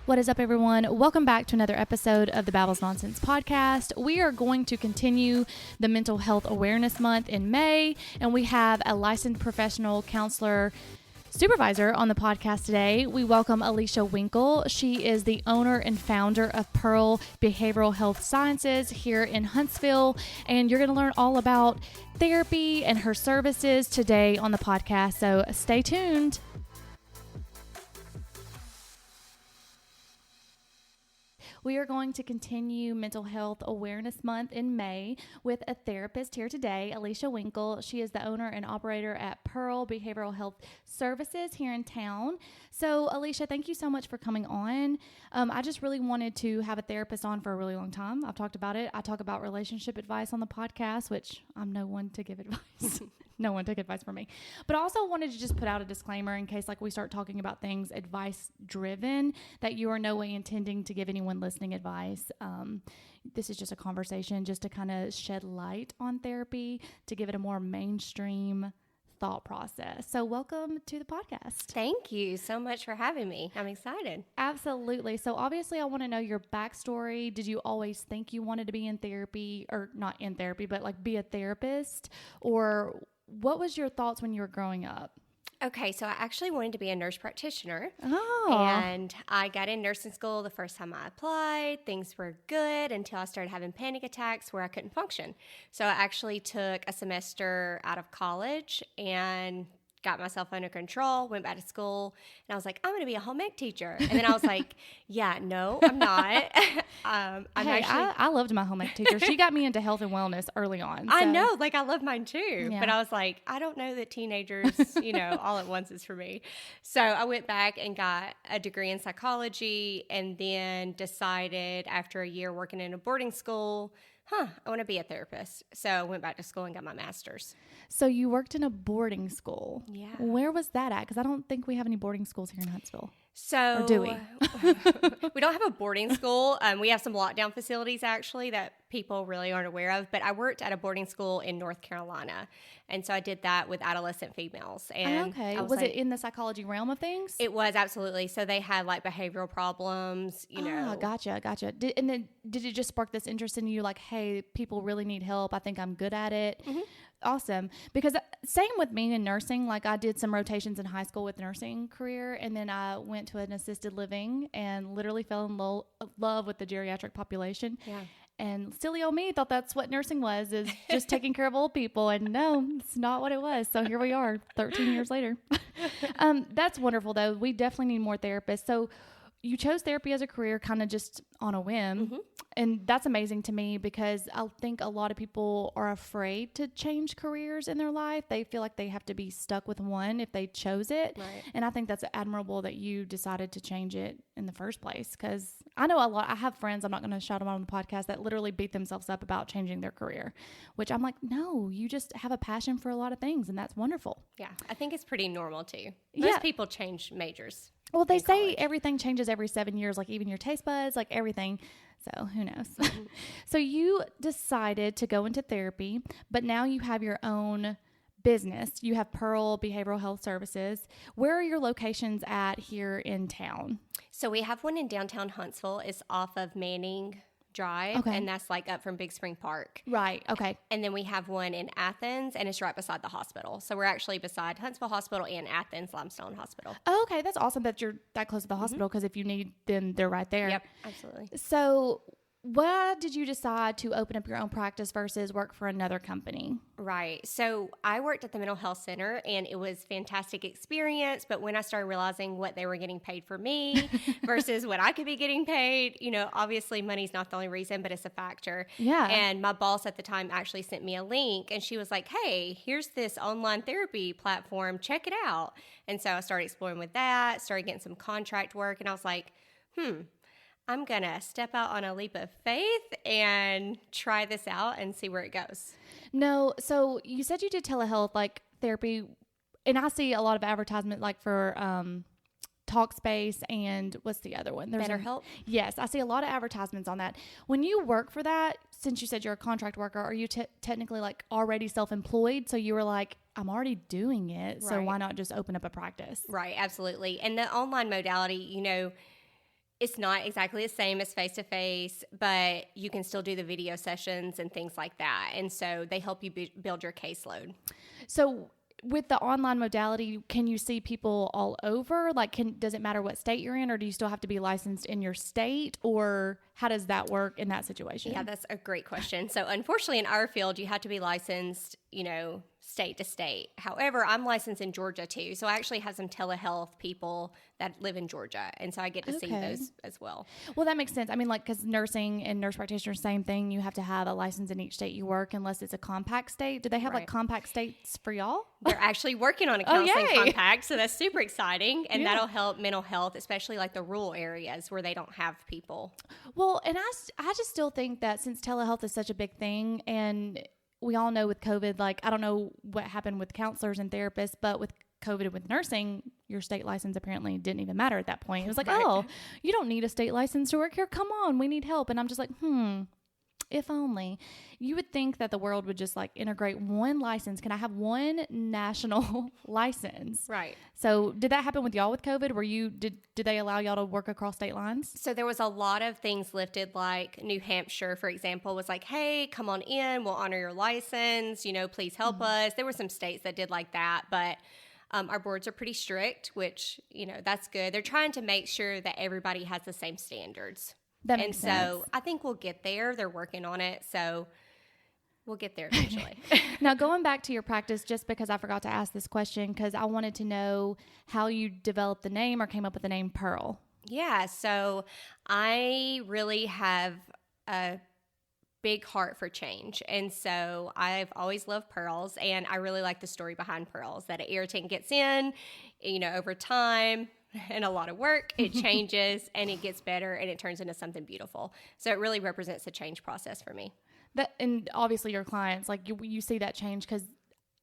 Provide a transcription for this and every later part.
What is up, everyone? Welcome back to another episode of the Babbles Nonsense podcast. We are going to continue the Mental Health Awareness Month in May, and we have a licensed professional counselor supervisor on the podcast today. We welcome Alicia Winkle. She is the owner and founder of Pearl Behavioral Health Sciences here in Huntsville, and you're going to learn all about therapy and her services today on the podcast, so stay tuned. We are going to continue Mental Health Awareness Month in May with a therapist here today, Alicia Winkle. She is the owner and operator at Pearl Behavioral Health Services here in town. So, Alicia, thank you so much for coming on. I just really wanted to have a therapist on for a really long time. I've talked about it. I talk about relationship advice on the podcast, which I'm no one to give advice. No one took advice from me. But I also wanted to just put out a disclaimer in case we start talking about things advice driven, that you are no way intending to give anyone listening advice. This is just a conversation just to kind of shed light on therapy, to give it a more mainstream thought process. So welcome to the podcast. Thank you so much for having me. I'm excited. Absolutely. So obviously I want to know your backstory. Did you always think you wanted to be in therapy, or not in therapy, but be a therapist? Or what was your thoughts when you were growing up? Okay, so I actually wanted to be a nurse practitioner. Oh. And I got in nursing school the first time I applied. Things were good until I started having panic attacks where I couldn't function. So I actually took a semester out of college and got myself under control, went back to school, and I was like, I'm going to be a home ec teacher. And then I was like, yeah, no, I'm not. I loved my home ec teacher. She got me into health and wellness early on. I know, I love mine too. Yeah. But I was like, I don't know that teenagers, all at once is for me. So I went back and got a degree in psychology, and then decided after a year working in a boarding school, I want to be a therapist. So I went back to school and got my master's. So you worked in a boarding school. Yeah. Where was that at? Because I don't think we have any boarding schools here in Huntsville. So or do we? We don't have a boarding school. We have some lockdown facilities actually that people really aren't aware of. But I worked at a boarding school in North Carolina, and so I did that with adolescent females. And okay, was it in the psychology realm of things? It was, absolutely. So they had behavioral problems. Gotcha. And then did it just spark this interest in you? Hey, people really need help. I think I'm good at it. Mm-hmm. Awesome. Because same with me in nursing, I did some rotations in high school with nursing career, and then I went to an assisted living and literally fell in love with the geriatric population. Yeah. And silly old me thought that's what nursing was, is just taking care of old people. And no, it's not what it was. So here we are 13 years later. That's wonderful though. We definitely need more therapists. So you chose therapy as a career kind of just on a whim. Mm-hmm. And that's amazing to me, because I think a lot of people are afraid to change careers in their life. They feel like they have to be stuck with one if they chose it. Right. And I think that's admirable that you decided to change it in the first place, because I know I have friends, I'm not going to shout them out on the podcast, that literally beat themselves up about changing their career, which I'm like, no, you just have a passion for a lot of things, and that's wonderful. Yeah, I think it's pretty normal too. Most people change majors. Well, they say everything changes every 7 years, even your taste buds, everything. So who knows? Mm-hmm. So you decided to go into therapy, but now you have your own business. You have Pearl Behavioral Health Services. Where are your locations at here in town? So we have one in downtown Huntsville. It's off of Manning Drive, and that's up from Big Spring Park. Right, okay. And then we have one in Athens, and it's right beside the hospital. So we're actually beside Huntsville Hospital and Athens Limestone Hospital. Oh, okay, that's awesome that you're that close to the hospital, because if you need them, they're right there. Yep, absolutely. So why did you decide to open up your own practice versus work for another company? Right. So I worked at the mental health center, and it was a fantastic experience. But when I started realizing what they were getting paid for me versus what I could be getting paid, obviously money's not the only reason, but it's a factor. Yeah. And my boss at the time actually sent me a link, and she was like, hey, here's this online therapy platform. Check it out. And so I started exploring with that, started getting some contract work, and I was like, I'm going to step out on a leap of faith and try this out and see where it goes. No, so you said you did telehealth, therapy, and I see a lot of advertisement for Talkspace and what's the other one? BetterHelp? Yes, I see a lot of advertisements on that. When you work for that, since you said you're a contract worker, are you technically already self-employed? So you were like, I'm already doing it, so why not just open up a practice? Right, absolutely. And the online modality, It's not exactly the same as face-to-face, but you can still do the video sessions and things like that. And so they help you build your caseload. So with the online modality, can you see people all over? Like, does it matter what state you're in, or do you still have to be licensed in your state, or how does that work in that situation? Yeah, that's a great question. So unfortunately, in our field, you have to be licensed, state to state. However, I'm licensed in Georgia too. So I actually have some telehealth people that live in Georgia. And so I get to see those as well. Well, that makes sense. I mean, like, because nursing and nurse practitioner, same thing. You have to have a license in each state you work unless it's a compact state. Do they have like compact states for y'all? They're actually working on a counseling compact. So that's super exciting. And that'll help mental health, especially like the rural areas where they don't have people. Well, and I just still think that since telehealth is such a big thing, and we all know with COVID, like, I don't know what happened with counselors and therapists, but with COVID and with nursing, your state license apparently didn't even matter at that point. It was like, oh, you don't need a state license to work here. Come on, we need help. And I'm just like, if only. You would think that the world would just like integrate one license. Can I have one national license? Right. So did that happen with y'all with COVID? Did they allow y'all to work across state lines? So there was a lot of things lifted, like New Hampshire, for example, was like, hey, come on in. We'll honor your license. Please help us. There were some states that did like that, but our boards are pretty strict, which, that's good. They're trying to make sure that everybody has the same standards. That makes sense. So I think we'll get there. They're working on it. So we'll get there eventually. Now, going back to your practice, just because I forgot to ask this question, because I wanted to know how you developed the name or came up with the name Pearl. Yeah. So I really have a big heart for change. And so I've always loved pearls, and I really like the story behind pearls, that an irritant gets in, over time and a lot of work, it changes and it gets better and it turns into something beautiful. So it really represents the change process for me. And obviously your clients, like you see that change, because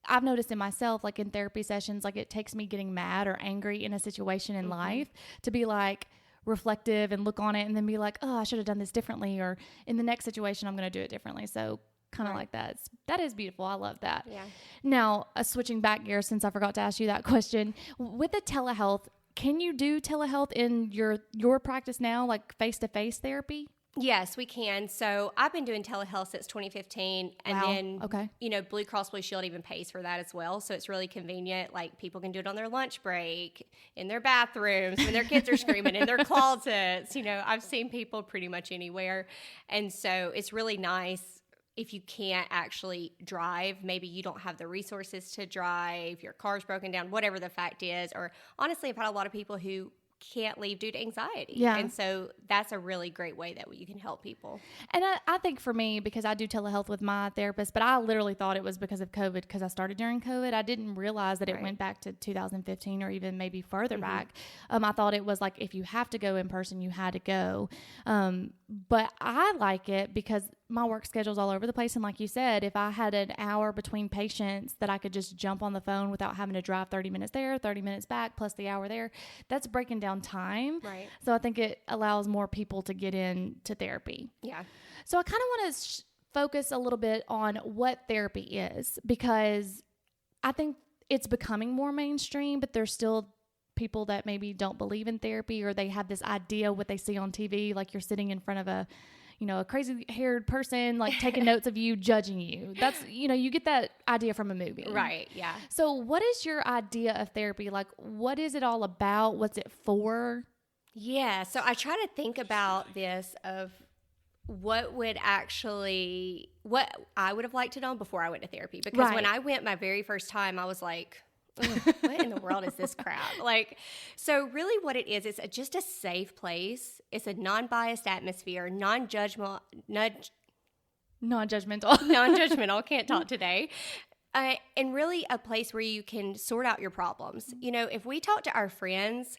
I've noticed in myself, like in therapy sessions, like it takes me getting mad or angry in a situation in life to be like reflective and look on it and then be like, oh, I should have done this differently, or in the next situation, I'm going to do it differently. So kind of like that. That is beautiful. I love that. Yeah. Now, switching back gears, since I forgot to ask you that question, with the telehealth, can you do telehealth in your practice now, like face-to-face therapy? Yes, we can. So I've been doing telehealth since 2015. And then, Blue Cross Blue Shield even pays for that as well. So it's really convenient. Like, people can do it on their lunch break, in their bathrooms, when their kids are screaming, in their closets. I've seen people pretty much anywhere. And so it's really nice. If you can't actually drive, maybe you don't have the resources to drive, your car's broken down, whatever the fact is. Or honestly, I've had a lot of people who can't leave due to anxiety. Yeah. And so that's a really great way that you can help people. And I think for me, because I do telehealth with my therapist, but I literally thought it was because of COVID, because I started during COVID. I didn't realize that it went back to 2015 or even maybe further back. I thought it was like, if you have to go in person, you had to go. But I like it because my work schedule's all over the place. And like you said, if I had an hour between patients that I could just jump on the phone without having to drive 30 minutes there, 30 minutes back, plus the hour there, that's breaking down time. Right. So I think it allows more people to get into therapy. Yeah. So I kind of want to focus a little bit on what therapy is, because I think it's becoming more mainstream, but there's still people that maybe don't believe in therapy, or they have this idea what they see on TV, like you're sitting in front of a crazy haired person, like taking notes of you, judging you. That's, you get that idea from a movie. Right. Yeah. So what is your idea of therapy? Like, what is it all about? What's it for? Yeah. So I try to think about this of what I would have liked to know before I went to therapy. Because when I went my very first time, I was like, what in the world is this crap? So really what it is, it's just a safe place. It's a non-biased atmosphere, non-judgmental. Can't talk today. And really a place where you can sort out your problems. If we talk to our friends,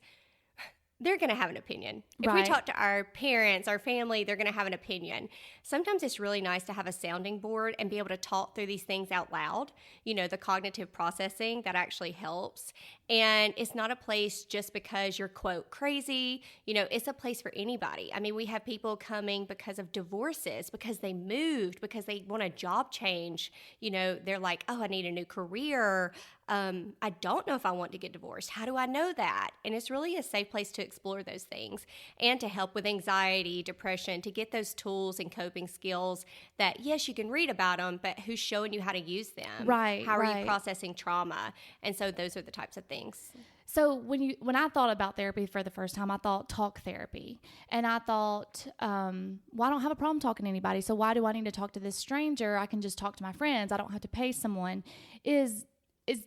they're going to have an opinion. If we talk to our parents, our family, they're going to have an opinion. Sometimes it's really nice to have a sounding board and be able to talk through these things out loud. The cognitive processing, that actually helps. And it's not a place just because you're, quote, crazy. It's a place for anybody. I mean, we have people coming because of divorces, because they moved, because they want a job change. They're like, oh, I need a new career. I don't know if I want to get divorced. How do I know that? And it's really a safe place to explore those things and to help with anxiety, depression, to get those tools and coping skills that, yes, you can read about them, but who's showing you how to use them? Right. How are you processing trauma? And so those are the types of things. So when I thought about therapy for the first time, I thought talk therapy. And I thought, well, I don't have a problem talking to anybody. So why do I need to talk to this stranger? I can just talk to my friends. I don't have to pay someone. Is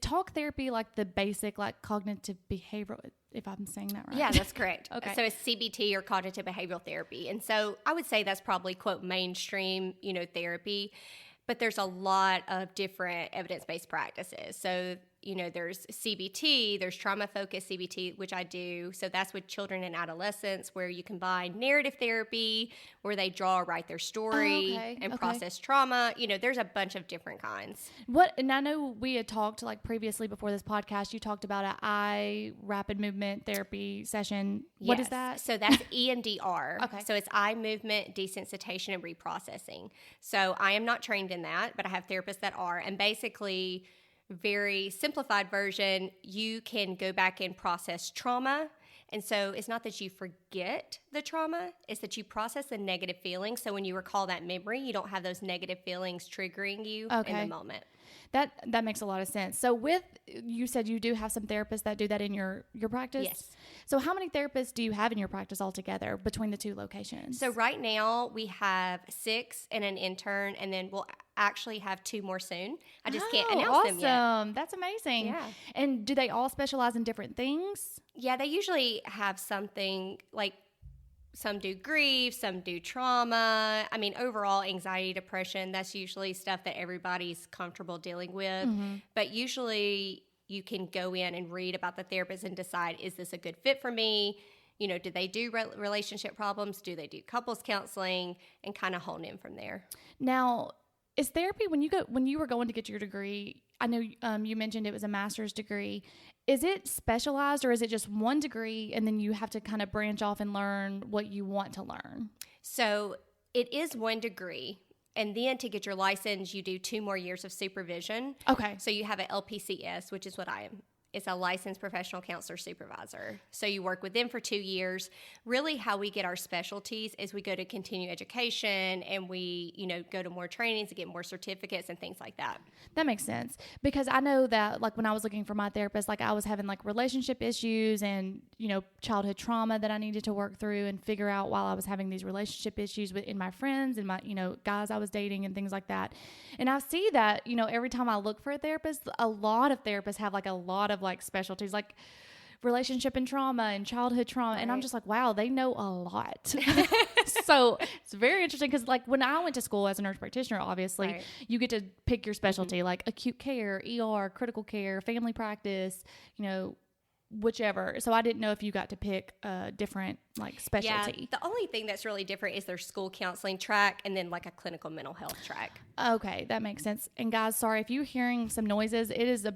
talk therapy like the basic, like cognitive behavioral, if I'm saying that right? Yeah, that's correct. Okay. So it's CBT, or cognitive behavioral therapy. And so I would say that's probably, quote, mainstream, therapy. But there's a lot of different evidence-based practices. So, there's CBT, there's trauma-focused CBT, which I do. So that's with children and adolescents, where you combine narrative therapy, where they draw or write their story and process trauma. There's a bunch of different kinds. And I know we had talked previously before this podcast, you talked about an eye rapid movement therapy session. Yes. What is that? So that's EMDR. Okay. So it's eye movement desensitization and reprocessing. So I am not trained in that, but I have therapists that are. And basically, very simplified version, you can go back and process trauma. And so it's not that you forget the trauma, it's that you process the negative feelings. So when you recall that memory, you don't have those negative feelings triggering you in the moment. That makes a lot of sense. So you said you do have some therapists that do that in your practice? Yes. So how many therapists do you have in your practice altogether between the two locations? So right now we have 6 and an intern, and then we'll actually have 2 more soon. I just can't announce them yet. Awesome. That's amazing. Yeah. And do they all specialize in different things? Yeah, they usually have something, like some do grief, some do trauma. I mean, overall anxiety, depression, that's usually stuff that everybody's comfortable dealing with. Mm-hmm. But usually you can go in and read about the therapist and decide, is this a good fit for me? Do they do relationship problems? Do they do couples counseling? And kind of hone in from there. Now, is therapy, when you were going to get your degree, I know you mentioned it was a master's degree. Is it specialized, or is it just one degree and then you have to kind of branch off and learn what you want to learn? So it is one degree. And then to get your license, you do 2 more years of supervision. Okay. So you have an LPCS, which is what I am. It's a licensed professional counselor supervisor. So you work with them for 2 years. Really how we get our specialties is we go to continuing education, and we, go to more trainings to get more certificates and things like that. That makes sense, because I know that when I was looking for my therapist, I was having relationship issues and, childhood trauma that I needed to work through and figure out while I was having these relationship issues in my friends and my, guys I was dating and things like that. And I see that, every time I look for a therapist, a lot of therapists have a lot of specialties, like relationship and trauma and childhood trauma. Right. And I'm just wow, they know a lot. So it's very interesting, because when I went to school as a nurse practitioner, obviously you get to pick your specialty, like acute care, ER, critical care, family practice, whichever. So I didn't know if you got to pick a different specialty. Yeah, the only thing that's really different is their school counseling track, and then a clinical mental health track. Okay, that makes sense. And guys, sorry if you're hearing some noises. It is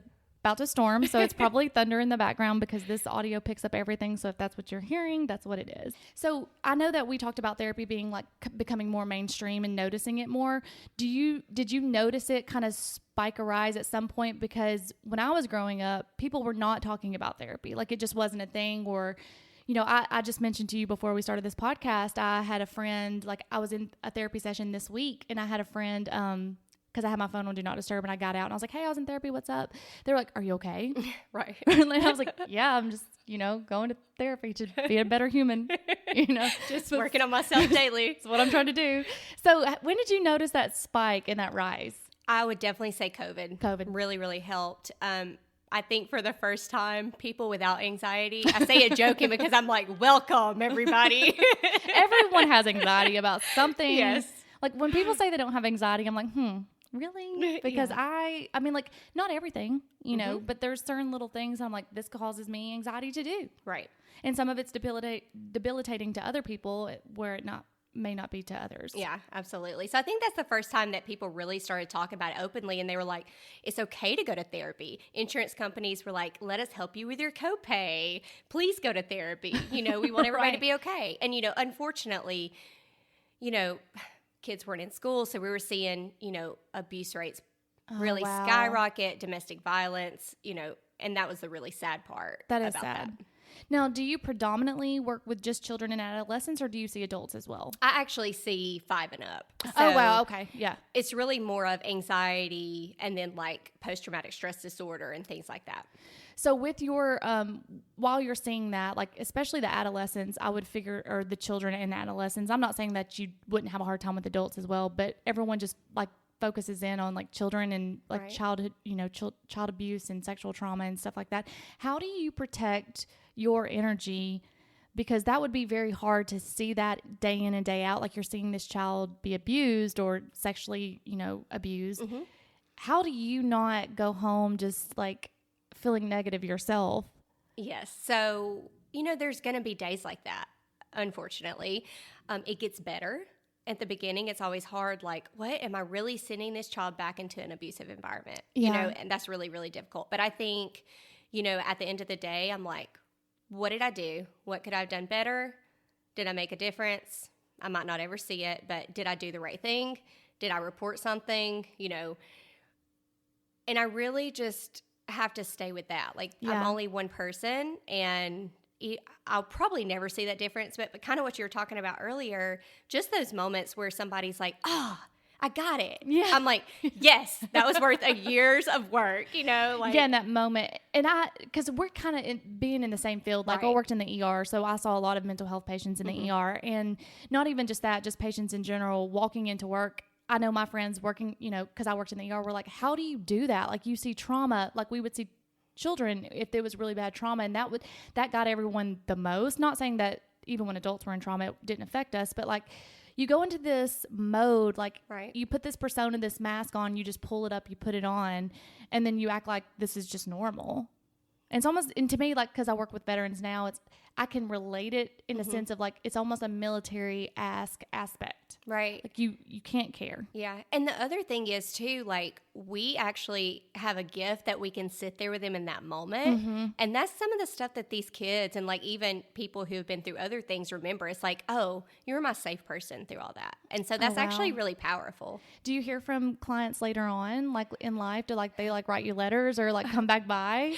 about to storm, so it's probably thunder in the background, because this audio picks up everything. So if that's what you're hearing, that's what it is. So I know that we talked about therapy being becoming more mainstream and noticing it more. Did you notice it kind of spike a rise at some point? Because when I was growing up, people were not talking about therapy. It just wasn't a thing. Or I just mentioned to you before we started this podcast, I had a friend, I was in a therapy session this week, and I had a friend, because I had my phone on Do Not Disturb, and I got out and I was like, hey, I was in therapy. What's up? They were like, are you okay? Right. And I was like, yeah, I'm just, going to therapy to be a better human, Just working on myself daily. That's what I'm trying to do. So when did you notice that spike and that rise? I would definitely say COVID. COVID really, really helped. I think for the first time, people without anxiety, I say it joking because I'm welcome, everybody. Everyone has anxiety about something. Yes. When people say they don't have anxiety, I'm like, really? Because I mean, not everything, but there's certain little things I'm like, this causes me anxiety to do. Right. And some of it's debilitating to other people where it may not be to others. Yeah, absolutely. So I think that's the first time that people really started talking about it openly, and they were like, it's okay to go to therapy. Insurance companies were like, let us help you with your copay. Please go to therapy. We want everybody to be okay. And, unfortunately, kids weren't in school, so we were seeing, abuse rates really wow. skyrocket, domestic violence, and that was the really sad part. That is about sad. That. Now, do you predominantly work with just children and adolescents, or do you see adults as well? I actually see 5 and up. So oh, wow. Okay. Yeah. It's really more of anxiety and then like post-traumatic stress disorder and things like that. So with your, while you're seeing that, like especially the adolescents, I would figure, or the children and adolescents, I'm not saying that you wouldn't have a hard time with adults as well, but everyone just like focuses in on like children and like childhood, child abuse and sexual trauma and stuff like that. How do you protect your energy? Because that would be very hard to see that day in and day out. Like you're seeing this child be abused or sexually, abused. Mm-hmm. How do you not go home just like feeling negative yourself? Yes. So, there's going to be days like that, unfortunately. It gets better. At the beginning, it's always hard. Like, what am I really sending this child back into an abusive environment? Yeah. And that's really, really difficult. But I think, at the end of the day, I'm like, what did I do? What could I have done better? Did I make a difference? I might not ever see it, but did I do the right thing? Did I report something? And I really just have to stay with that. Like, I'm only one person, and I'll probably never see that difference, but kind of what you were talking about earlier, just those moments where somebody's like, I got it. Yeah. I'm like, yes, that was worth a years of work, like. Yeah, in that moment. And because we're kind of being in the same field, like I worked in the ER, so I saw a lot of mental health patients in the ER, and not even just that, just patients in general walking into work. I know my friends working, because I worked in the ER, were like, how do you do that? Like you see trauma, like we would see children if there was really bad trauma, and that got everyone the most. Not saying that even when adults were in trauma it didn't affect us, but like you go into this mode, like you put this persona, this mask on, you just pull it up, you put it on, and then you act like this is just normal. And it's almost, and to me, like, because I work with veterans now, I can relate it in a sense of like it's almost a military-esque aspect. Right. Like you can't care. Yeah. And the other thing is too, like we actually have a gift that we can sit there with them in that moment. Mm-hmm. And that's some of the stuff that these kids and like even people who have been through other things remember. It's like, oh, you were my safe person through all that. And so that's actually really powerful. Do you hear from clients later on, like in life, do like they like write you letters or like come back by?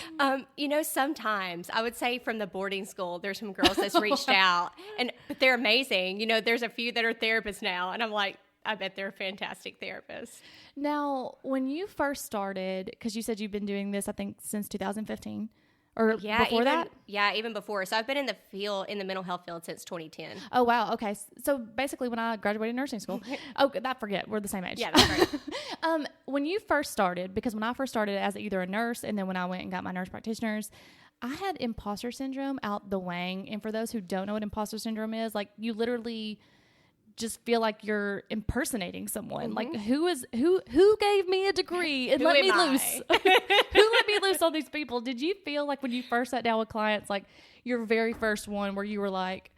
Sometimes I would say from the boarding school, there's some girls that's reached out, but they're amazing. There's a few that are therapists now, and I'm like, I bet they're fantastic therapists. Now, when you first started, because you said you've been doing this, I think, since 2015, or before that? Yeah, even before. So I've been in the mental health field since 2010. Oh, wow. Okay. So basically when I graduated nursing school, we're the same age. Yeah, that's right. When you first started, because when I first started as either a nurse and then when I went and got my nurse practitioners, I had imposter syndrome out the wang. And for those who don't know what imposter syndrome is, like you literally just feel like you're impersonating someone. Mm-hmm. Like who gave me a degree and let me loose? Who let me loose on these people? Did you feel like when you first sat down with clients, like your very first one where you were like,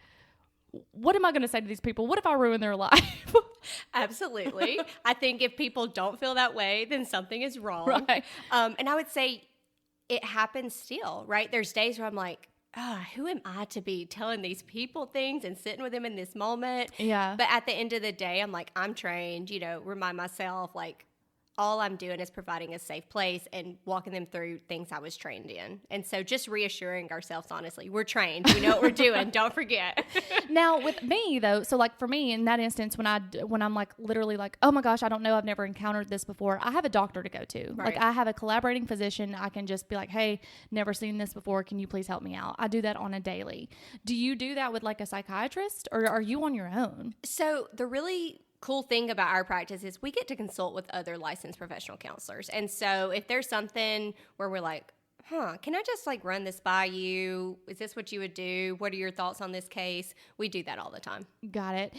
what am I going to say to these people? What if I ruin their life? Absolutely. I think if people don't feel that way, then something is wrong. Right. And I would say it happens still, right? There's days where I'm like, who am I to be telling these people things and sitting with them in this moment? Yeah. But at the end of the day, I'm like, I'm trained, remind myself, like, all I'm doing is providing a safe place and walking them through things I was trained in. And so just reassuring ourselves, honestly, we're trained. We know what we're doing. Don't forget. Now, with me, though, so like for me in that instance, when I'm like literally like, oh my gosh, I don't know, I've never encountered this before, I have a doctor to go to. Right. Like I have a collaborating physician. I can just be like, hey, never seen this before. Can you please help me out? I do that on a daily. Do you do that with like a psychiatrist or are you on your own? So the really cool thing about our practice is we get to consult with other licensed professional counselors. And so if there's something where we're like, can I just like run this by you? Is this what you would do? What are your thoughts on this case? We do that all the time. Got it.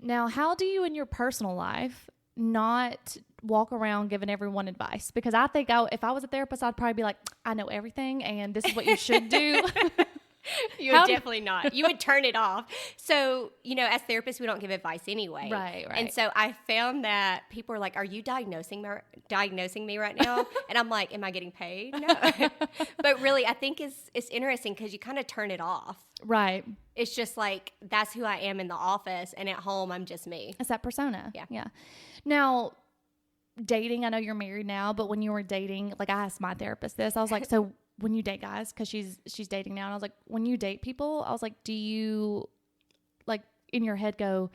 Now, how do you in your personal life not walk around giving everyone advice? Because I think if I was a therapist, I'd probably be like, I know everything and this is what you should do. You would definitely not. You would turn it off. So, as therapists, we don't give advice anyway. Right. And so I found that people are like, are you diagnosing me right now? And I'm like, am I getting paid? No. But really, I think it's interesting because you kind of turn it off. Right. It's just like, that's who I am in the office. And at home, I'm just me. It's that persona. Yeah. Yeah. Now, dating, I know you're married now, but when you were dating, like I asked my therapist this, I was like, so when you date guys, cause she's dating now. And I was like, when you date people, I was like, do you like in your head go,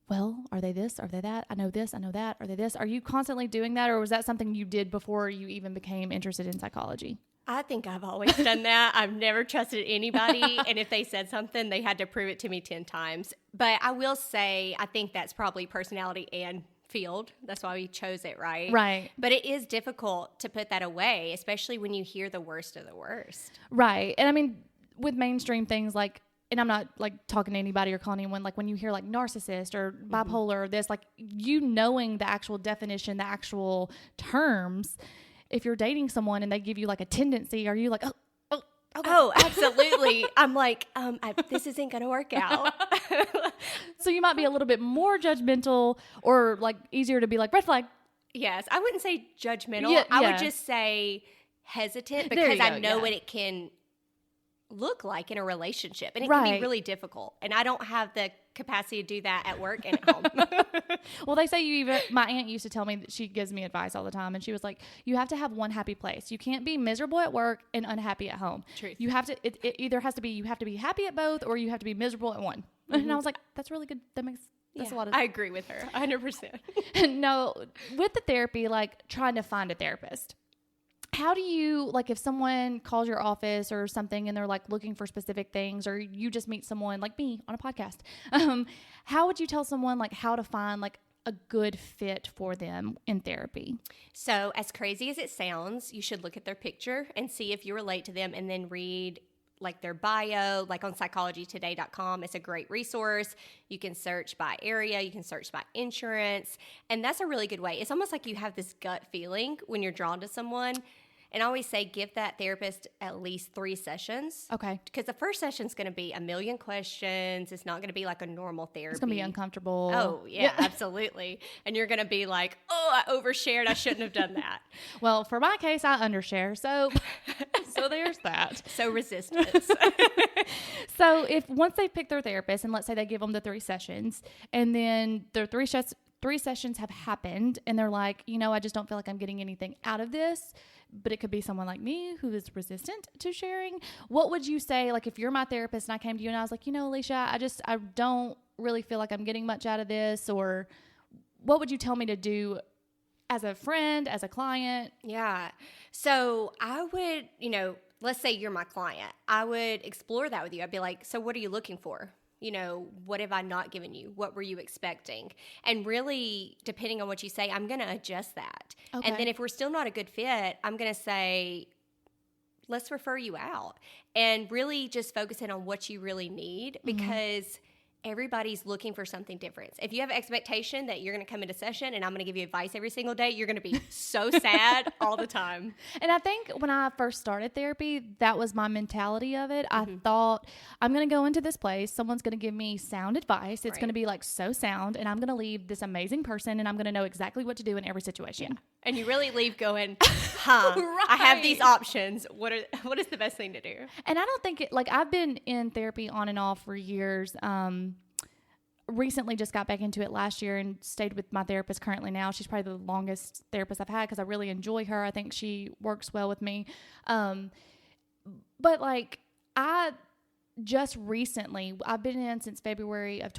well, are they this? Are they that? I know this, I know that. Are they this? Are you constantly doing that? Or was that something you did before you even became interested in psychology? I think I've always done that. I've never trusted anybody. And if they said something, they had to prove it to me 10 times. But I will say, I think that's probably personality and field. That's why we chose it, right? Right. But it is difficult to put that away, especially when you hear the worst of the worst. Right. And I mean, with mainstream things like, and I'm not like talking to anybody or calling anyone, like when you hear like narcissist or bipolar or this, like you knowing the actual definition, the actual terms, if you're dating someone and they give you like a tendency, are you like, oh, absolutely. I'm like, this isn't going to work out. So you might be a little bit more judgmental or like easier to be like red flag. Yes. I wouldn't say judgmental. Yeah, I would just say hesitant because I know what it can look like in a relationship, and it can be really difficult, and I don't have the capacity to do that at work and at home. Well, they say my aunt used to tell me that she gives me advice all the time, and she was like, you have to have one happy place. You can't be miserable at work and unhappy at home. Truth. You have to, it either has to be, you have to be happy at both, or you have to be miserable at one. And I was like, that's really good. That's a lot of I agree with her 100%. No, with the therapy, like trying to find a therapist. How do you, like if someone calls your office or something and they're like looking for specific things, or you just meet someone like me on a podcast, how would you tell someone like how to find like a good fit for them in therapy? So as crazy as it sounds, you should look at their picture and see if you relate to them, and then read like their bio, like on psychologytoday.com. It's a great resource. You can search by area, you can search by insurance, and that's a really good way. It's almost like you have this gut feeling when you're drawn to someone. And I always say give that therapist at least 3 sessions. Okay. Because the first session's going to be a million questions. It's not going to be like a normal therapy. It's going to be uncomfortable. Oh, yeah, absolutely. And you're going to be like, oh, I overshared. I shouldn't have done that. Well, for my case, I undershare. So there's that. So resistance. So if once they pick their therapist, and let's say they give them the 3 sessions, and then their 3 sessions have happened, and they're like, I just don't feel like I'm getting anything out of this. But it could be someone like me who is resistant to sharing. What would you say, like if you're my therapist and I came to you and I was like, Alicia, I don't really feel like I'm getting much out of this, or what would you tell me to do as a friend, as a client? Yeah. So I would, let's say you're my client. I would explore that with you. I'd be like, so what are you looking for? What have I not given you? What were you expecting? And really, depending on what you say, I'm going to adjust that. Okay. And then if we're still not a good fit, I'm going to say, let's refer you out, and really just focus in on what you really need, because everybody's looking for something different. If you have an expectation that you're going to come into session and I'm going to give you advice every single day, you're going to be so sad all the time. And I think when I first started therapy, that was my mentality of it. I thought, I'm going to go into this place. Someone's going to give me sound advice. It's going to be like so sound, and I'm going to leave this amazing person, and I'm going to know exactly what to do in every situation. Yeah. And you really leave going, I have these options. What is the best thing to do? And I don't think I've been in therapy on and off for years. Recently just got back into it last year and stayed with my therapist currently now. She's probably the longest therapist I've had because I really enjoy her. I think she works well with me. But I just recently, I've been in since February of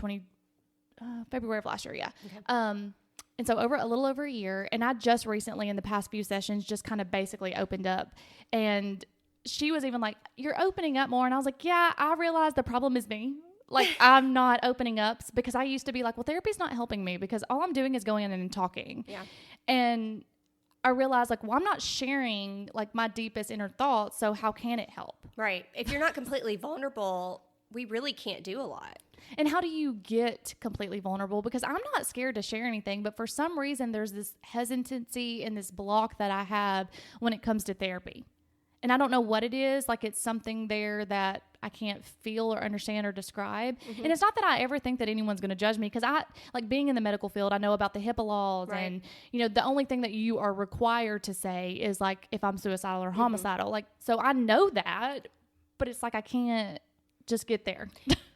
last year. Yeah. Okay. And so a little over a year, and I just recently in the past few sessions just kind of basically opened up, and she was even like, you're opening up more. And I was like, yeah, I realize the problem is me. I'm not opening up, because I used to be like, well, therapy's not helping me because all I'm doing is going in and talking. Yeah. And I realized I'm not sharing my deepest inner thoughts. So how can it help? Right. If you're not completely vulnerable, we really can't do a lot. And how do you get completely vulnerable? Because I'm not scared to share anything, but for some reason there's this hesitancy and this block that I have when it comes to therapy. And I don't know what it is. It's something there that I can't feel or understand or describe. Mm-hmm. And it's not that I ever think that anyone's going to judge me, because I, being in the medical field, I know about the HIPAA laws. Right. And, the only thing that you are required to say is if I'm suicidal or homicidal. So I know that, but it's I can't just get there.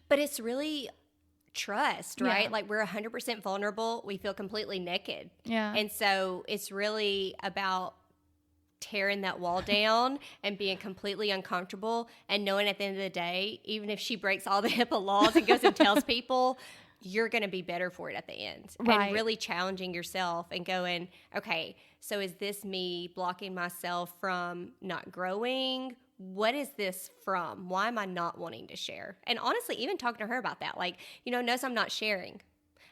But it's really trust, right? Like we're 100% vulnerable. We feel completely naked. Yeah. And so it's really about tearing that wall down and being completely uncomfortable and knowing at the end of the day, even if she breaks all the HIPAA laws and goes and tells people, you're going to be better for it at the end. Right. And really challenging yourself and going, okay, so is this me blocking myself from not growing? What is this from? Why am I not wanting to share? And honestly, even talking to her about that, like, notice I'm not sharing.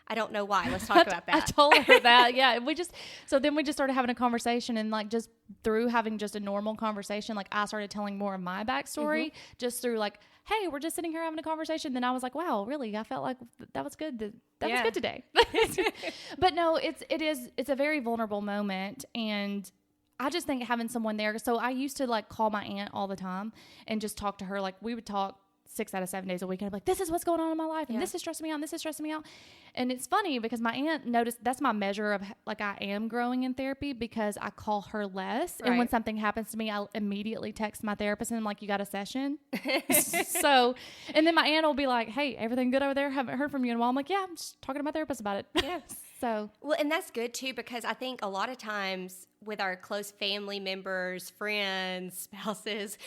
I don't know why. Let's talk about that. I told her that. Yeah. Then we just started having a conversation, and like just through having just a normal conversation, like I started telling more of my backstory just through like, hey, we're just sitting here having a conversation. Then I was like, wow, really? I felt like that was good. That was good today. But no, it's a very vulnerable moment. And I just think having someone there. So I used to like call my aunt all the time and just talk to her. Like we would talk 6 out of 7 days a week, and I'm like, this is what's going on in my life, and this is stressing me out, and this is stressing me out. And it's funny because my aunt noticed that's my measure of like I am growing in therapy, because I call her less. Right. And when something happens to me, I immediately text my therapist and I'm like, you got a session? So, and then my aunt will be like, hey, everything good over there? Haven't heard from you in a while. I'm like, yeah, I'm just talking to my therapist about it. Yeah. So, well, and that's good too, because I think a lot of times with our close family members, friends, spouses,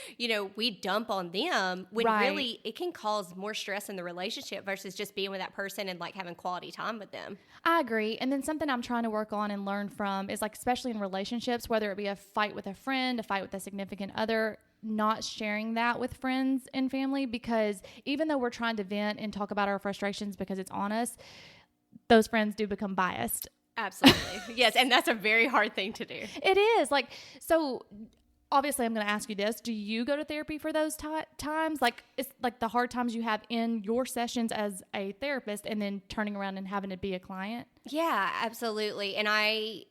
we dump on them when really it can cause more stress in the relationship versus just being with that person and like having quality time with them. I agree. And then something I'm trying to work on and learn from is like, especially in relationships, whether it be a fight with a friend, a fight with a significant other, not sharing that with friends and family, because even though we're trying to vent and talk about our frustrations because it's on us, those friends do become biased. Absolutely. Yes. And that's a very hard thing to do. It is. Like, so obviously I'm going to ask you this. Do you go to therapy for those times? Like, it's like the hard times you have in your sessions as a therapist and then turning around and having to be a client? Yeah, absolutely. And I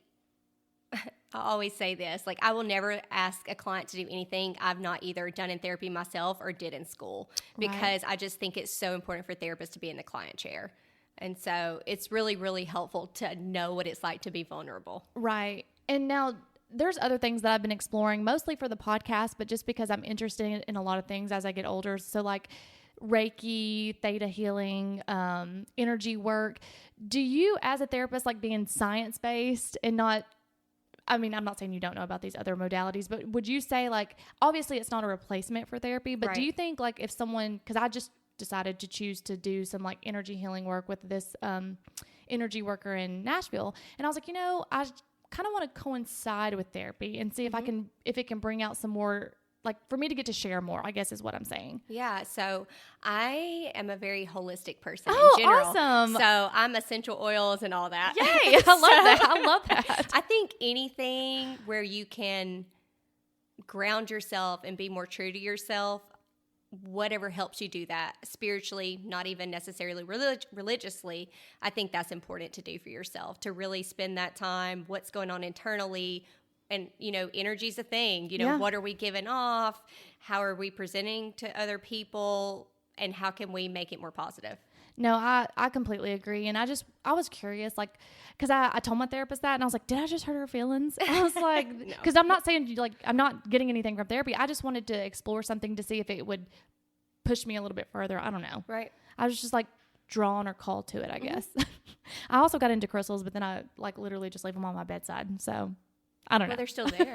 always say this, like I will never ask a client to do anything I've not either done in therapy myself or did in school, because I just think it's so important for therapists to be in the client chair. And so it's really, really helpful to know what it's like to be vulnerable. Right. And now there's other things that I've been exploring, mostly for the podcast, but just because I'm interested in a lot of things as I get older. So like Reiki, theta healing, energy work. Do you, as a therapist, like being science-based and not, I mean, I'm not saying you don't know about these other modalities, but would you say like, obviously it's not a replacement for therapy, but do you think like if someone, because I just decided to choose to do some like energy healing work with this energy worker in Nashville. And I was like, I kind of want to coincide with therapy and see if it can bring out some more, like for me to get to share more, I guess is what I'm saying. Yeah. So I am a very holistic person in general. Awesome. So I'm essential oils and all that. Yay. I love that. I think anything where you can ground yourself and be more true to yourself, whatever helps you do that spiritually, not even necessarily religiously, I think that's important to do for yourself, to really spend that time, what's going on internally. And, energy's a thing, what are we giving off? How are we presenting to other people? And how can we make it more positive? No, I completely agree. And I was curious, like, because I told my therapist that, and I was like, did I just hurt her feelings? I was like, because I'm not saying, like, I'm not getting anything from therapy. I just wanted to explore something to see if it would push me a little bit further. I don't know. Right. I was just like drawn or called to it, I guess. I also got into crystals, but then I like literally just leave them on my bedside. So I don't know. Well, they're still there.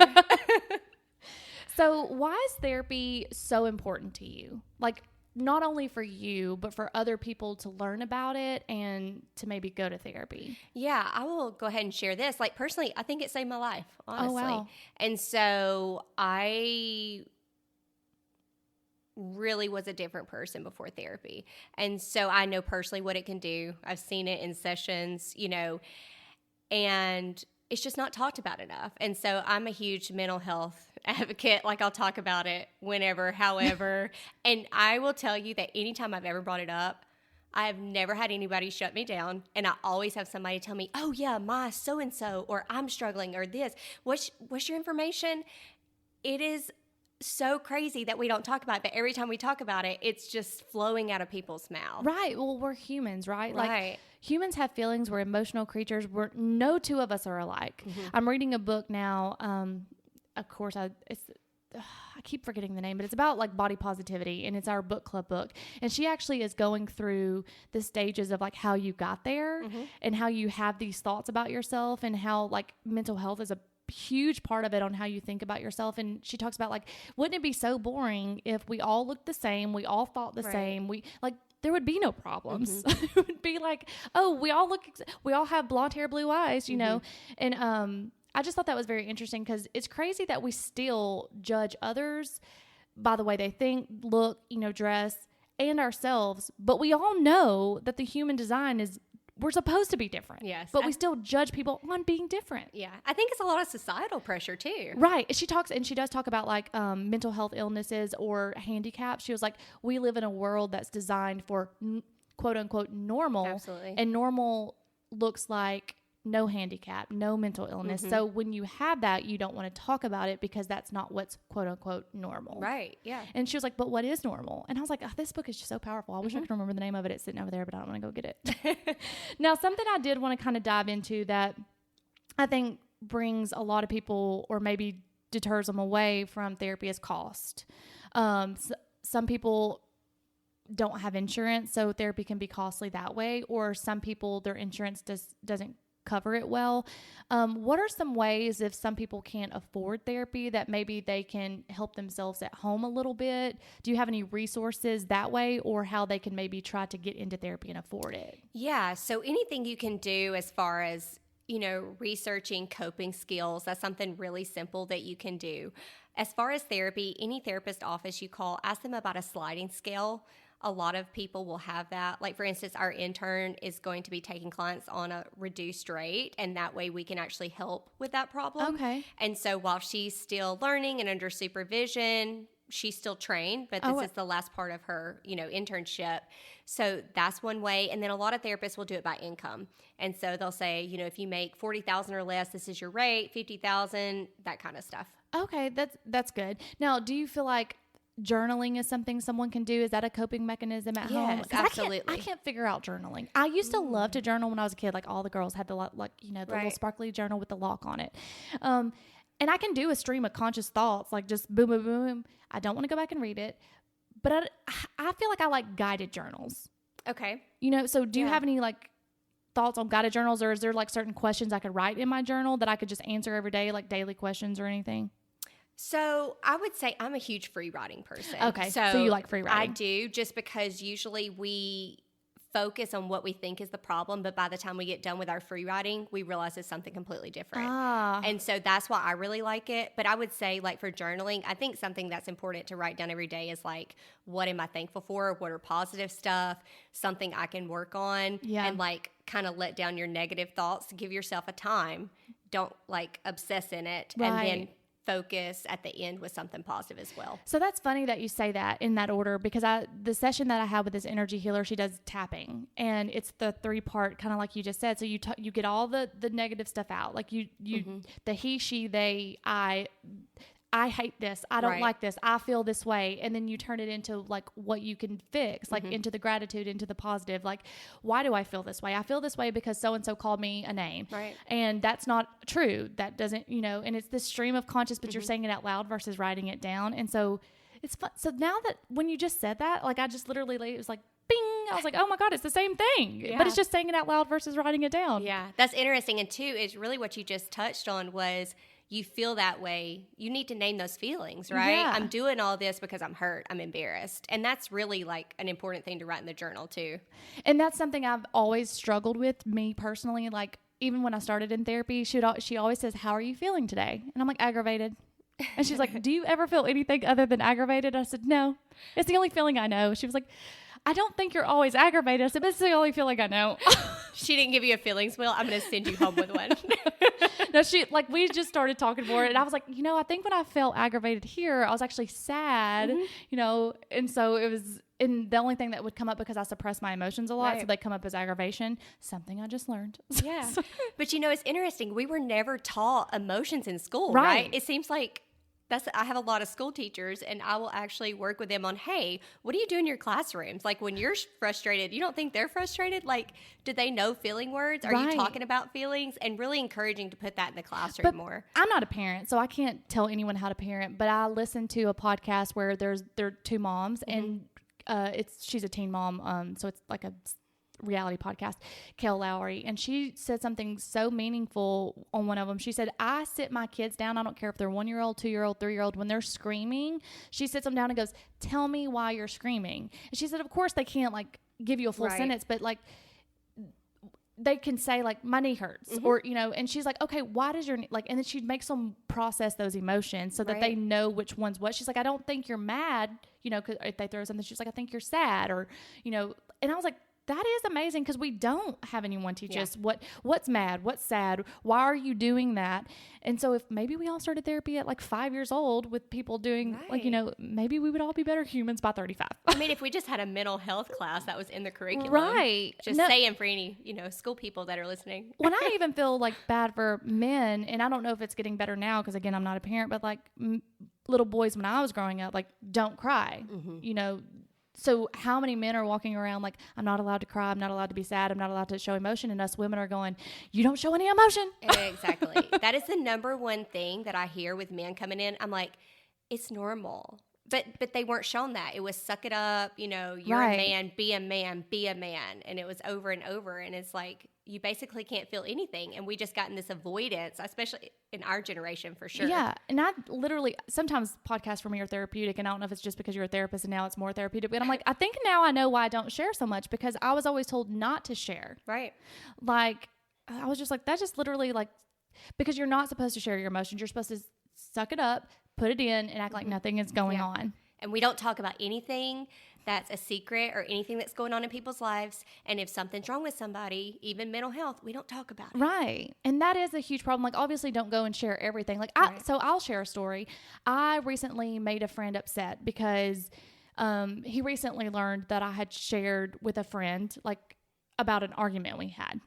So why is therapy so important to you? Like, not only for you, but for other people to learn about it and to maybe go to therapy? Yeah, I will go ahead and share this. Like, personally, I think it saved my life, honestly. Oh, wow. And so I really was a different person before therapy. And so I know personally what it can do. I've seen it in sessions, and it's just not talked about enough. And so I'm a huge mental health advocate. Like, I'll talk about it whenever, however. And I will tell you that anytime I've ever brought it up, I have never had anybody shut me down. And I always have somebody tell me, oh yeah, my so-and-so, or I'm struggling, or this. What's your information? It is so crazy that we don't talk about it, but every time we talk about it, it's just flowing out of people's mouths. Right. Well, we're humans, right? Right. Like, humans have feelings. We're emotional creatures. No two of us are alike. I'm reading a book now. Of course, I I keep forgetting the name, but it's about like body positivity, and it's our book club book. And she actually is going through the stages of like how you got there and how you have these thoughts about yourself, and how like mental health is a huge part of it on how you think about yourself. And she talks about like, wouldn't it be so boring if we all looked the same, we all thought the same, we like, there would be no problems. It would be like, oh, we all have blonde hair, blue eyes, you know? And I just thought that was very interesting, because it's crazy that we still judge others by the way they think, look, you know, dress, and ourselves. But we all know that the human design is, we're supposed to be different. Yes. But we still judge people on being different. Yeah. I think it's a lot of societal pressure too. Right. She does talk about like mental health illnesses or handicaps. She was like, we live in a world that's designed for quote unquote normal. Absolutely. And normal looks like no handicap, no mental illness. So when you have that, you don't want to talk about it, because that's not what's quote unquote normal. Right. Yeah. And she was like, but what is normal? And I was like, oh, this book is just so powerful. I wish I could remember the name of it. It's sitting over there, but I don't want to go get it. Now, something I did want to kind of dive into that I think brings a lot of people, or maybe deters them away from therapy, is cost. Some people don't have insurance, so therapy can be costly that way. Or some people, their insurance doesn't cover it well. What are some ways, if some people can't afford therapy, that maybe they can help themselves at home a little bit? Do you have any resources that way, or how they can maybe try to get into therapy and afford it? Yeah. So anything you can do as far as, you know, researching coping skills, that's something really simple that you can do. As far as therapy, any therapist office you call, ask them about a sliding scale. A lot of people will have that. Like, for instance, our intern is going to be taking clients on a reduced rate, and that way we can actually help with that problem. Okay. And so while she's still learning and under supervision, she's still trained, but this is the last part of her, you know, internship. So that's one way. And then a lot of therapists will do it by income. And so they'll say, you know, if you make $40,000 or less, this is your rate, $50,000, that kind of stuff. Okay, that's good. Now, do you feel like journaling is something someone can do? Is that a coping mechanism at home? Yes, absolutely. I can't figure out journaling. I used to love to journal when I was a kid. Like all the girls had the like, you know, the little sparkly journal with the lock on it. And I can do a stream of conscious thoughts, like just boom, boom, boom. I don't want to go back and read it, but I feel like I like guided journals. Okay. You know, so do you have any like thoughts on guided journals, or is there like certain questions I could write in my journal that I could just answer every day, like daily questions or anything? So I would say I'm a huge free writing person. Okay, so you like free writing. I do, just because usually we focus on what we think is the problem, but by the time we get done with our free writing, we realize it's something completely different. And so that's why I really like it. But I would say, like, for journaling, I think something that's important to write down every day is like, what am I thankful for? What are positive stuff? Something I can work on. Yeah. And like kind of let down your negative thoughts. Give yourself a time. Don't like obsess in it. Right. And then focus at the end with something positive as well. So that's funny that you say that in that order, because the session that I had with this energy healer, she does tapping, and it's the 3-part, kind of like you just said. So you get all the negative stuff out, like you the he, she, they, I hate this. I don't like this. I feel this way. And then you turn it into like what you can fix, like into the gratitude, into the positive. Like, why do I feel this way? I feel this way because so-and-so called me a name. Right. And that's not true. That doesn't, you know, and it's this stream of conscious, but you're saying it out loud versus writing it down. And so it's fun. So now that when you just said that, like I just literally, it was like, bing. I was like, oh my God, it's the same thing. Yeah. But it's just saying it out loud versus writing it down. Yeah. That's interesting. And two, is really what you just touched on was, you feel that way, you need to name those feelings, right? Yeah. I'm doing all this because I'm hurt, I'm embarrassed. And that's really like an important thing to write in the journal too. And that's something I've always struggled with, me personally. Like, even when I started in therapy, she always says, how are you feeling today? And I'm like, aggravated. And she's like, do you ever feel anything other than aggravated? I said, no, it's the only feeling I know. She was like, I don't think you're always aggravated. I said, it's the only feeling I know. She didn't give you a feelings wheel. I'm going to send you home with one. No, we just started talking more, and I was like, you know, I think when I felt aggravated here, I was actually sad, you know, and so it was, and the only thing that would come up, because I suppress my emotions a lot, so they come up as aggravation, something I just learned. Yeah. But you know, it's interesting. We were never taught emotions in school, right? It seems like I have a lot of school teachers, and I will actually work with them on, hey, what do you do in your classrooms? Like when you're frustrated, you don't think they're frustrated? Like, do they know feeling words? Are you talking about feelings? And really encouraging to put that in the classroom more. I'm not a parent, so I can't tell anyone how to parent, but I listen to a podcast where there are two moms, and she's a teen mom, so it's like a reality podcast, Kel Lowry, and she said something so meaningful on one of them. She said, I sit my kids down, I don't care if they're 1-year-old, 2-year-old, 3-year-old, when they're screaming, she sits them down and goes, tell me why you're screaming. And she said, of course they can't like give you a full sentence, but like they can say like, my knee hurts, or, you know, and she's like, okay, why does your knee, like, and then she makes them process those emotions so that they know which one's what. She's like, I don't think you're mad, you know, 'cause if they throw something, she's like, I think you're sad, or, you know, and I was like, that is amazing, because we don't have anyone teach us what's mad, what's sad, why are you doing that? And so if maybe we all started therapy at like 5 years old with people doing like, you know, maybe we would all be better humans by 35. I mean, if we just had a mental health class that was in the curriculum. Right. Just saying for any, you know, school people that are listening. When I even feel like bad for men, and I don't know if it's getting better now because again, I'm not a parent, but like little boys when I was growing up, like don't cry, you know. So how many men are walking around like, I'm not allowed to cry, I'm not allowed to be sad, I'm not allowed to show emotion, and us women are going, you don't show any emotion. Exactly. That is the number one thing that I hear with men coming in. I'm like, it's normal. But they weren't shown that. It was suck it up, you know, you're a man, be a man, be a man. And it was over and over. And it's like, you basically can't feel anything. And we just got in this avoidance, especially in our generation for sure. Yeah. And I literally, sometimes podcasts for me are therapeutic. And I don't know if it's just because you're a therapist and now it's more therapeutic. But I'm like, I think now I know why I don't share so much, because I was always told not to share. Right. Like, I was just like, that's just literally like, because you're not supposed to share your emotions. You're supposed to suck it up, put it in, and act like nothing is going on. And we don't talk about anything that's a secret or anything that's going on in people's lives. And if something's wrong with somebody, even mental health, we don't talk about it. Right. And that is a huge problem. Like, obviously don't go and share everything. Like, so I'll share a story. I recently made a friend upset because he recently learned that I had shared with a friend, like, about an argument we had.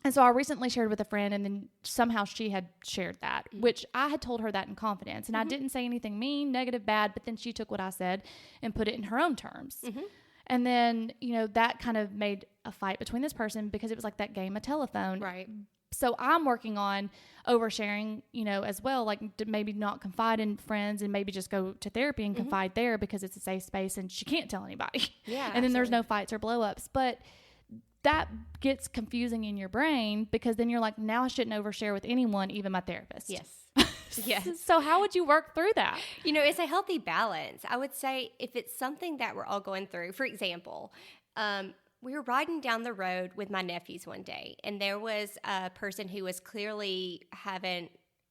And so I recently shared with a friend, and then somehow she had shared that, which I had told her that in confidence. And I didn't say anything mean, negative, bad, but then she took what I said and put it in her own terms. And then, you know, that kind of made a fight between this person, because it was like that game of telephone. Right. So I'm working on oversharing, you know, as well, like to maybe not confide in friends and maybe just go to therapy and confide there, because it's a safe space and she can't tell anybody. Yeah. And then there's no fights or blow ups. But that gets confusing in your brain, because then you're like, now I shouldn't overshare with anyone, even my therapist. Yes. Yes. So how would you work through that? You know, it's a healthy balance. I would say if it's something that we're all going through, for example, we were riding down the road with my nephews one day, and there was a person who was clearly having,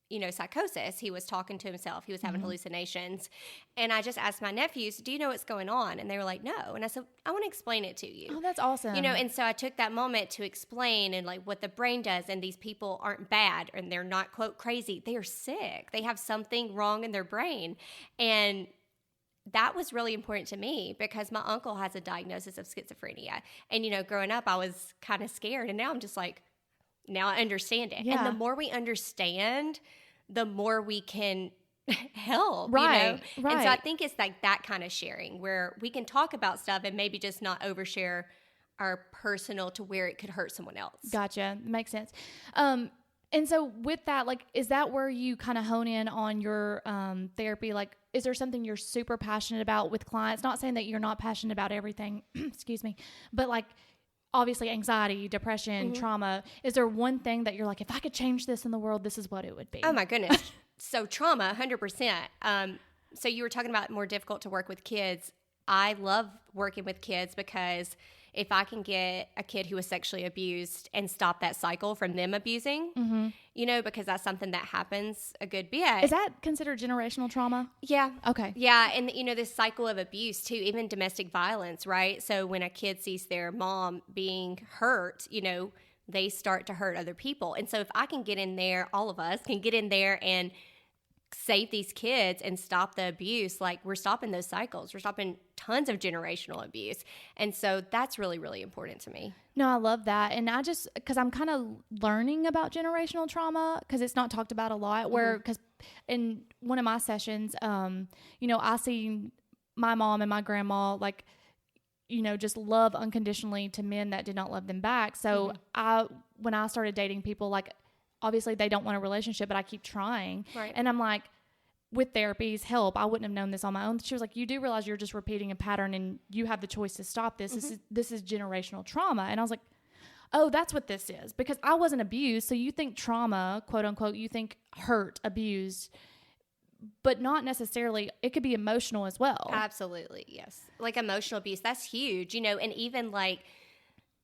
you know, psychosis. He was talking to himself. He was having hallucinations. And I just asked my nephews, do you know what's going on? And they were like, no. And I said, I want to explain it to you. Oh, that's awesome. You know, and so I took that moment to explain and like what the brain does. And these people aren't bad, and they're not, quote, crazy. They are sick. They have something wrong in their brain. And that was really important to me, because my uncle has a diagnosis of schizophrenia. And, you know, growing up, I was kind of scared. And now I'm just like, now I understand it. Yeah. And the more we understand, the more we can help. Right. You know? And so I think it's like that kind of sharing where we can talk about stuff and maybe just not overshare our personal to where it could hurt someone else. Gotcha. Makes sense. And so with that, like, is that where you kind of hone in on your therapy? Like, is there something you're super passionate about with clients? Not saying that you're not passionate about everything, excuse me, but like, obviously anxiety, depression, trauma. Is there one thing that you're like, if I could change this in the world, this is what it would be? Oh my goodness. So trauma, 100%. So you were talking about more difficult to work with kids. I love working with kids, because if I can get a kid who was sexually abused and stop that cycle from them abusing, you know, because that's something that happens a good bit. Is that considered generational trauma? Yeah. Okay. Yeah. And, you know, this cycle of abuse too, even domestic violence, right? So when a kid sees their mom being hurt, you know, they start to hurt other people. And so if I can get in there, all of us can get in there and save these kids and stop the abuse, like we're stopping those cycles. We're stopping tons of generational abuse. And so that's really, really important to me. No, I love that. And I just, because I'm kind of learning about generational trauma, because it's not talked about a lot, where, because in one of my sessions, I seen my mom and my grandma, like, just love unconditionally to men that did not love them back. So when I started dating people, like, obviously they don't want a relationship, but I keep trying. Right. And I'm like, with therapy's help, I wouldn't have known this on my own. She was like, you do realize you're just repeating a pattern and you have the choice to stop this. This is generational trauma. And I was like, oh, that's what this is, because I wasn't abused. So you think trauma, quote unquote, you think hurt, abused, but not necessarily. It could be emotional as well. Absolutely. Yes. Like emotional abuse, that's huge, and even like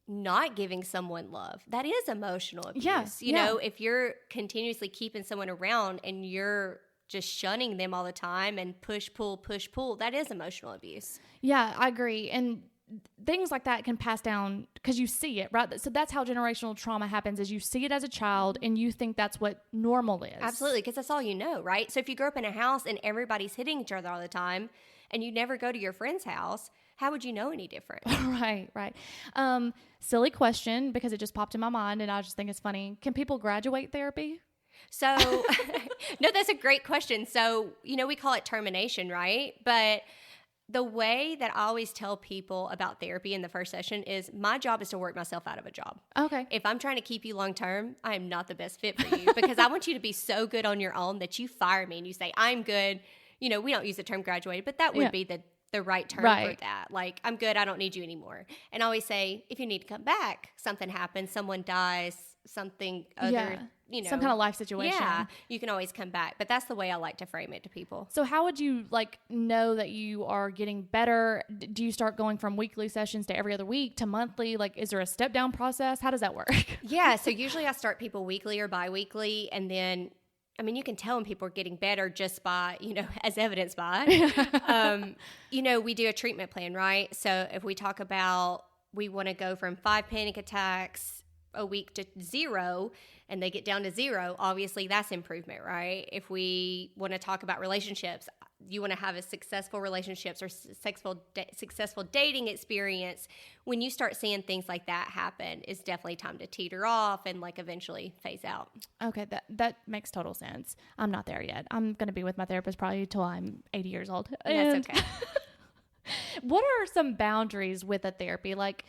not giving someone love, that is emotional abuse. Yes. If you're continuously keeping someone around and you're just shunning them all the time and push, pull, that is emotional abuse. Yeah, I agree. And things like that can pass down because you see it, right? So that's how generational trauma happens, is you see it as a child and you think that's what normal is. Absolutely, because that's all you know, right? So if you grow up in a house and everybody's hitting each other all the time and you never go to your friend's house, how would you know any different? Right. Silly question, because it just popped in my mind and I just think it's funny. Can people graduate therapy? So, no, that's a great question. So, we call it termination, right? But the way that I always tell people about therapy in the first session is my job is to work myself out of a job. Okay. If I'm trying to keep you long term, I am not the best fit for you, because I want you to be so good on your own that you fire me and you say, I'm good. We don't use the term graduated, but that would be the right term for that. Like, I'm good. I don't need you anymore. And I always say, if you need to come back, something happens, someone dies, something other, some kind of life situation. Yeah, you can always come back. But that's the way I like to frame it to people. So how would you know that you are getting better? Do you start going from weekly sessions to every other week to monthly? Like, is there a step down process? How does that work? Yeah. So usually I start people weekly or bi-weekly, and then you can tell when people are getting better just by, as evidenced by, we do a treatment plan, right? So if we talk about, we want to go from 5 panic attacks a week to 0, and they get down to 0, obviously that's improvement, right? If we want to talk about relationships, you want to have a successful relationships or successful dating experience. When you start seeing things like that happen, it's definitely time to teeter off and eventually phase out. Okay, that makes total sense. I'm not there yet. I'm going to be with my therapist probably till I'm 80 years old. That's okay. What are some boundaries with a therapy? Like,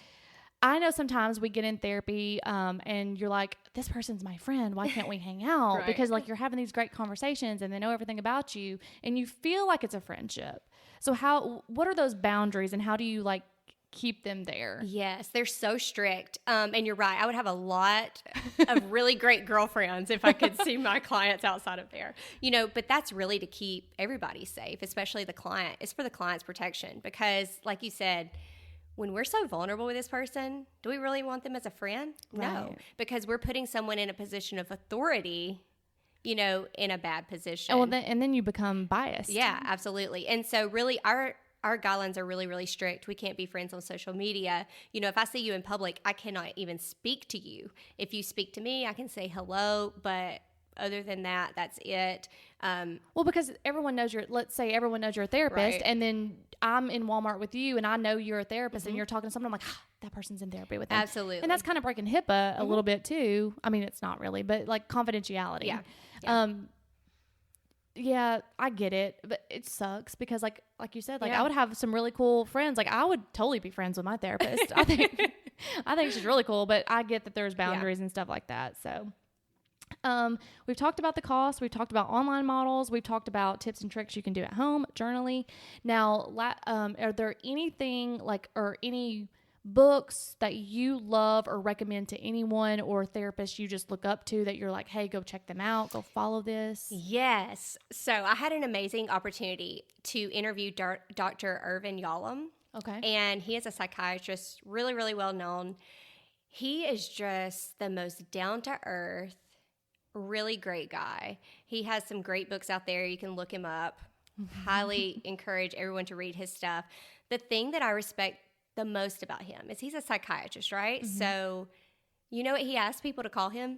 I know sometimes we get in therapy and you're like, this person's my friend. Why can't we hang out? Right. Because you're having these great conversations and they know everything about you and you feel like it's a friendship. So what are those boundaries and how do you keep them there? Yes, they're so strict. And you're right. I would have a lot of really great girlfriends if I could see my clients outside of there. But that's really to keep everybody safe, especially the client. It's for the client's protection because, like you said, when we're so vulnerable with this person, do we really want them as a friend? Right. No, because we're putting someone in a position of authority, in a bad position. Oh, and then you become biased. Yeah, absolutely. And so really our guidelines are really, really strict. We can't be friends on social media. If I see you in public, I cannot even speak to you. If you speak to me, I can say hello, but other than that, that's it. Well, because let's say everyone knows you're a therapist, Right. and then I'm in Walmart with you and I know you're a therapist and you're talking to someone, I'm like, that person's in therapy with them. Absolutely. And that's kind of breaking HIPAA a little bit too. I mean, it's not really, but confidentiality. Yeah. Yeah, I get it, but it sucks because like you said, Yeah. I would have some really cool friends. I would totally be friends with my therapist. I think she's really cool, but I get that there's boundaries and stuff like that. So, we've talked about the cost. We've talked about online models. We've talked about tips and tricks you can do at home, journaling. Now, are there anything or any books that you love or recommend to anyone or therapist you just look up to that you're like, hey, go check them out, go follow this? Yes. So I had an amazing opportunity to interview Dr. Irvin Yalom. Okay. And he is a psychiatrist, really, really well known. He is just the most down-to-earth, really great guy. He has some great books out there. You can look him up. Highly encourage everyone to read his stuff. The thing that I respect the most about him is he's a psychiatrist, right? Mm-hmm. So you know what he asks people to call him?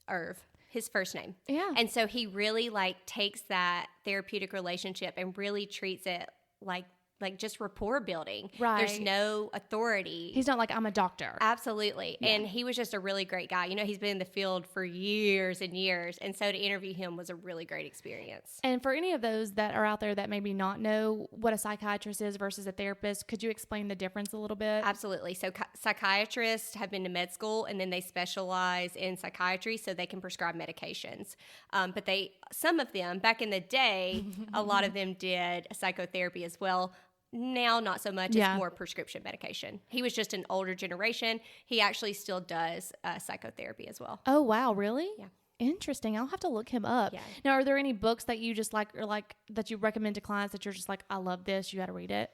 Irv, his first name. Yeah. And so he really takes that therapeutic relationship and really treats it like like just rapport building. Right. There's no authority. He's not like, I'm a doctor. Absolutely. Yeah. And he was just a really great guy. You know, he's been in the field for years and years. And so to interview him was a really great experience. And for any of those that are out there that maybe not know what a psychiatrist is versus a therapist, could you explain the difference a little bit? Absolutely. So psychiatrists have been to med school and then they specialize in psychiatry so they can prescribe medications. But some of them, back in the day, a lot of them did psychotherapy as well. Now, not so much. It's more prescription medication. He was just an older generation. He actually still does psychotherapy as well. Oh, wow. Really? Yeah. Interesting. I'll have to look him up. Yeah. Now, are there any books that you just like, or like that you recommend to clients that you're just like, I love this, you got to read it?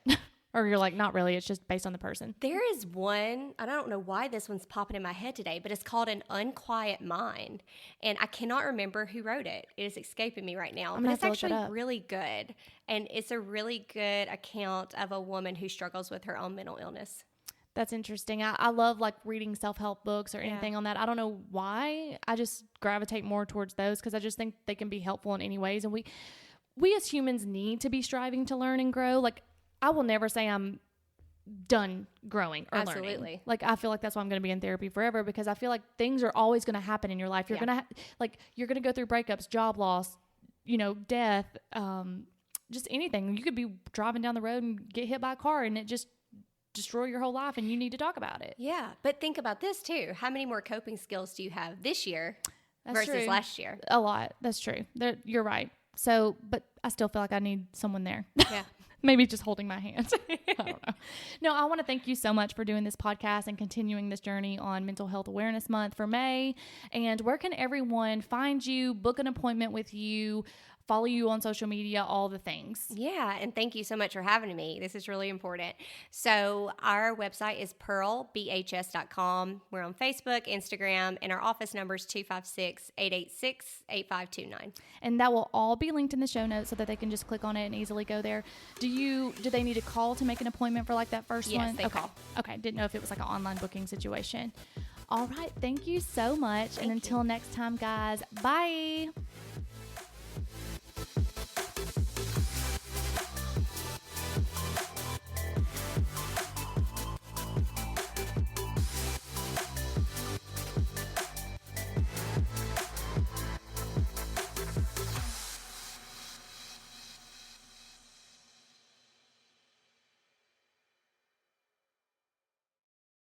Or you're like, not really, it's just based on the person? There is one, I don't know why this one's popping in my head today, but it's called An Unquiet Mind. And I cannot remember who wrote it. It is escaping me right now. But it's actually really good. And it's a really good account of a woman who struggles with her own mental illness. That's interesting. I love like reading self-help books or anything on that. I don't know why. I just gravitate more towards those because I just think they can be helpful in any ways. And we as humans need to be striving to learn and grow. Like, I will never say I'm done growing or learning. Like, I feel like that's why I'm going to be in therapy forever, because I feel like things are always going to happen in your life. You're going to you're going to go through breakups, job loss, death, just anything. You could be driving down the road and get hit by a car and it just destroy your whole life, and you need to talk about it. Yeah, but think about this too. How many more coping skills do you have this year versus true. Last year? A lot. That's true. You're right. So, but I still feel like I need someone there. Yeah. Maybe just holding my hand. I don't know. No, I want to thank you so much for doing this podcast and continuing this journey on Mental Health Awareness Month for May. And where can everyone find you, book an appointment with you, follow you on social media, all the things? Yeah, and thank you so much for having me. This is really important. So our website is pearlbhs.com. We're on Facebook, Instagram, and our office number is 256-886-8529. And that will all be linked in the show notes so that they can just click on it and easily go there. Do they need to call to make an appointment for like that first one? Yes, they call. Okay, didn't know if it was like an online booking situation. All right, thank you so much. And until next time, guys, bye.